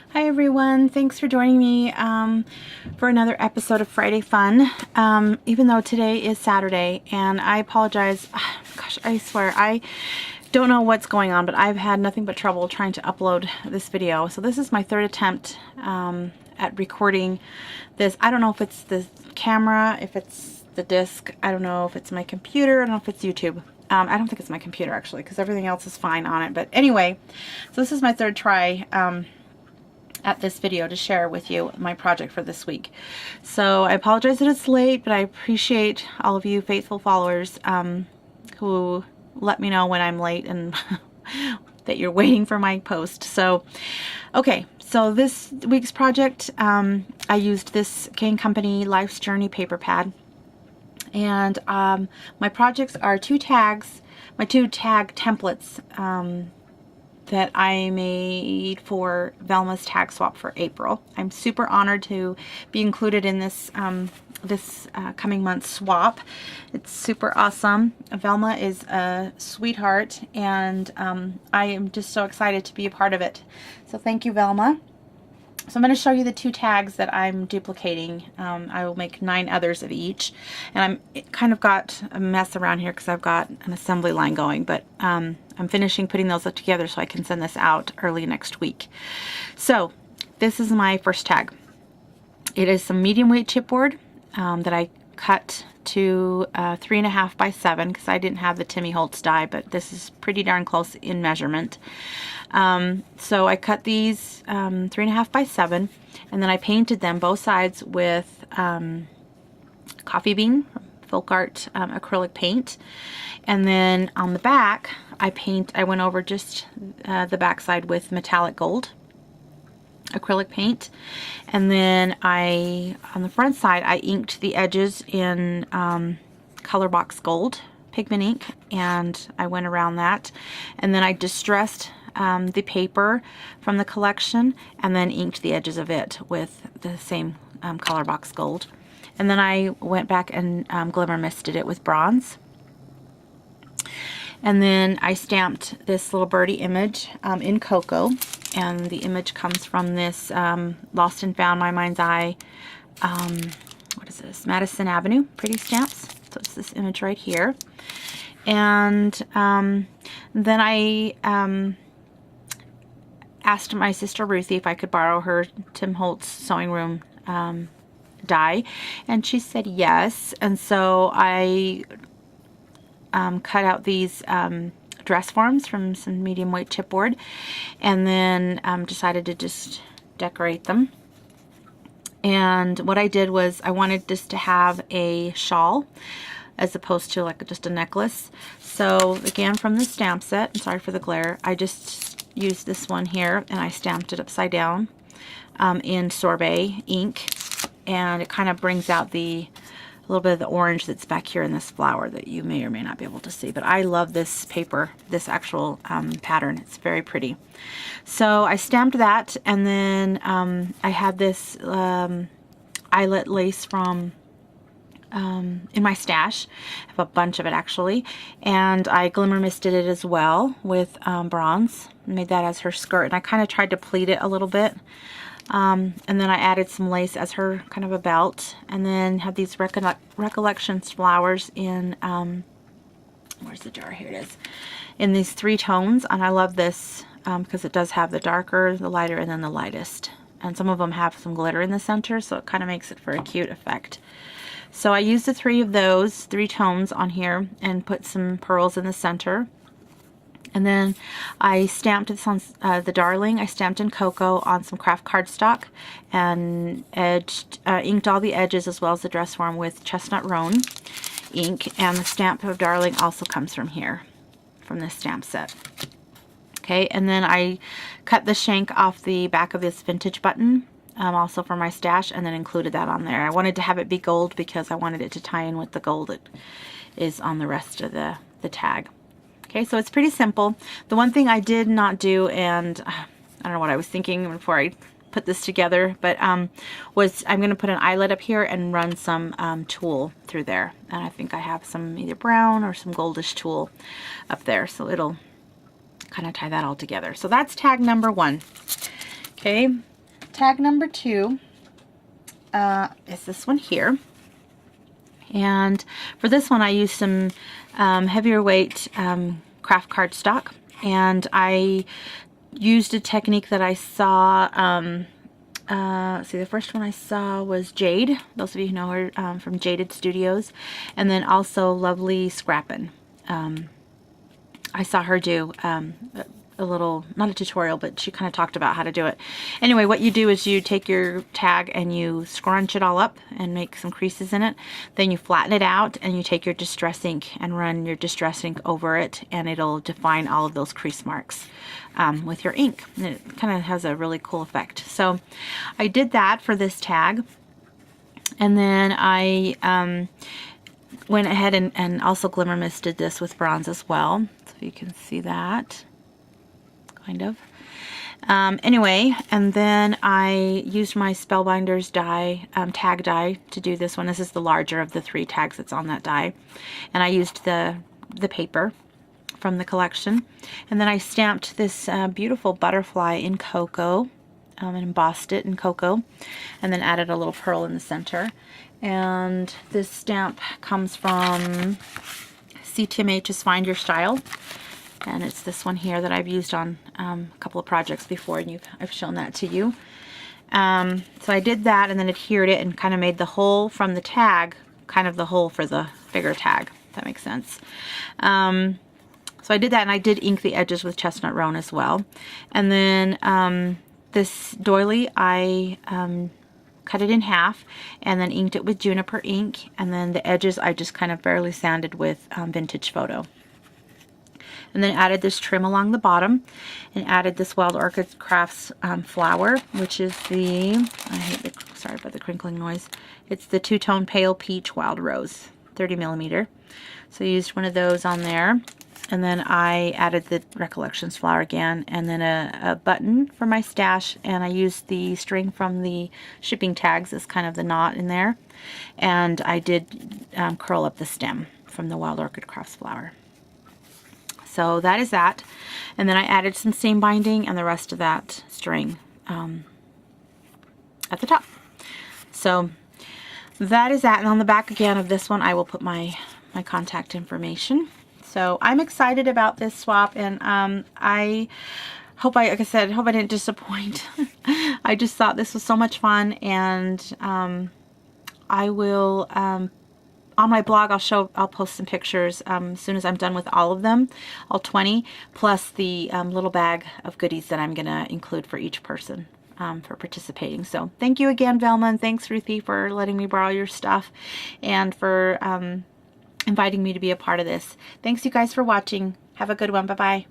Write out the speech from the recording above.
Hi everyone, thanks for joining me for another episode of Friday Fun, even though today is Saturday, and I apologize. Gosh, I swear, I don't know what's going on, but I've had nothing but trouble trying to upload this video. So this is my third attempt at recording this. I don't know if it's the camera, if it's the disc, I don't know if it's my computer, I don't know if it's YouTube. I don't think it's my computer actually, because everything else is fine on it. But anyway, so this is my third try at this video to share with you my project for this week. So I apologize that it's late, but I appreciate all of you faithful followers who let me know when I'm late and that you're waiting for my post. So okay, so this week's project, I used this King Company Life's Journey paper pad, and my projects are two tags, my two tag templates that I made for Velma's tag swap for April. I'm super honored to be included in this coming month's swap. It's super awesome. Velma is a sweetheart, and I am just so excited to be a part of it. So thank you, Velma. So I'm going to show you the two tags that I'm duplicating. I will make 9 others of each, and I'm kind of got a mess around here because I've got an assembly line going, but I'm finishing putting those up together so I can send this out early next week. So this is my first tag. It is some medium weight chipboard that I cut to 3.5 by 7 because I didn't have the Timmy Holtz die, but this is pretty darn close in measurement. So I cut these 3.5 by 7, and then I painted them both sides with coffee bean Folk Art acrylic paint, and then on the back I went over just the back side with metallic gold acrylic paint, and then on the front side I inked the edges in Color Box Gold pigment ink, and I went around that, and then I distressed the paper from the collection and then inked the edges of it with the same Color Box Gold, and then I went back and glimmer misted it with bronze. And then I stamped this little birdie image in cocoa, and the image comes from this Lost and Found, My Mind's Eye, what is this, Madison Avenue Pretty Stamps. So it's this image right here. And then I asked my sister Ruthie if I could borrow her Tim Holtz Sewing Room die, and she said yes. And so I cut out these dress forms from some medium weight chipboard, and then decided to just decorate them. And what I did was I wanted this to have a shawl as opposed to like just a necklace. So again, from the stamp set, I'm sorry for the glare, I just used this one here and I stamped it upside down in sorbet ink, and it kind of brings out a little bit of the orange that's back here in this flower that you may or may not be able to see. But I love this paper, this actual pattern. It's very pretty. So I stamped that, and then I had this eyelet lace from in my stash. I have a bunch of it actually, and I glimmer misted it as well with bronze. Made that as her skirt, and I kind of tried to pleat it a little bit. And then I added some lace as her kind of a belt, and then have these Recollections flowers in, where's the jar? Here it is, in these 3 tones. And I love this because it does have the darker, the lighter, and then the lightest. And some of them have some glitter in the center, so it kind of makes it for a cute effect. So I used the 3 of those 3 tones on here and put some pearls in the center. And then I stamped this on the Darling. I stamped in cocoa on some craft cardstock and inked all the edges as well as the dress form with Chestnut Roan ink. And the stamp of Darling also comes from here, from this stamp set. Okay, and then I cut the shank off the back of this vintage button, also for my stash, and then included that on there. I wanted to have it be gold because I wanted it to tie in with the gold that is on the rest of the tag. Okay, so it's pretty simple. The one thing I did not do, and I don't know what I was thinking before I put this together, but was I'm going to put an eyelet up here and run some tulle through there. And I think I have some either brown or some goldish tulle up there, so it'll kind of tie that all together. So that's tag number 1. Okay, tag number 2 is this one here. And for this one I used some heavier weight craft cardstock, and I used a technique that I saw, see, the first one I saw was Jade. Those of you who know her from Jaded Studios, and then also Lovely Scrappin'. I saw her do a little, not a tutorial, but she kind of talked about how to do it. Anyway, what you do is you take your tag and you scrunch it all up and make some creases in it. Then you flatten it out and you take your Distress ink and run your Distress ink over it, and it'll define all of those crease marks with your ink. And it kind of has a really cool effect. So I did that for this tag, and then I went ahead and also glimmer misted this with bronze as well, so you can see that. Kind of. Anyway, and then I used my Spellbinders die, tag die to do this one. This is the larger of the 3 tags that's on that die. And I used the paper from the collection. And then I stamped this beautiful butterfly in cocoa and embossed it in cocoa. And then added a little pearl in the center. And this stamp comes from CTMH's Find Your Style. And it's this one here that I've used on a couple of projects before, and I've shown that to you. So I did that and then adhered it and kind of made the hole from the tag kind of the hole for the bigger tag, if that makes sense. So I did that, and I did ink the edges with Chestnut Roan as well. And then this doily, I cut it in half and then inked it with Juniper ink, and then the edges I just kind of barely sanded with Vintage Photo. And then added this trim along the bottom, and added this Wild Orchid Crafts flower, which is the, I hate the, sorry about the crinkling noise, it's the two-tone Pale Peach Wild Rose, 30 millimeter. So I used one of those on there, and then I added the Recollections flower again, and then a button for my stash, and I used the string from the shipping tags as kind of the knot in there, and I did curl up the stem from the Wild Orchid Crafts flower. So that is that, and then I added some seam binding and the rest of that string at the top. So that is that, and on the back again of this one I will put my contact information. So I'm excited about this swap, and I hope like I said, hope I didn't disappoint. I just thought this was so much fun, and I will on my blog I'll post some pictures as soon as I'm done with all of them, all 20, plus the little bag of goodies that I'm gonna include for each person for participating. So thank you again, Velma, and thanks, Ruthie, for letting me borrow your stuff and for inviting me to be a part of this. Thanks you guys for watching. Have a good one. Bye-bye.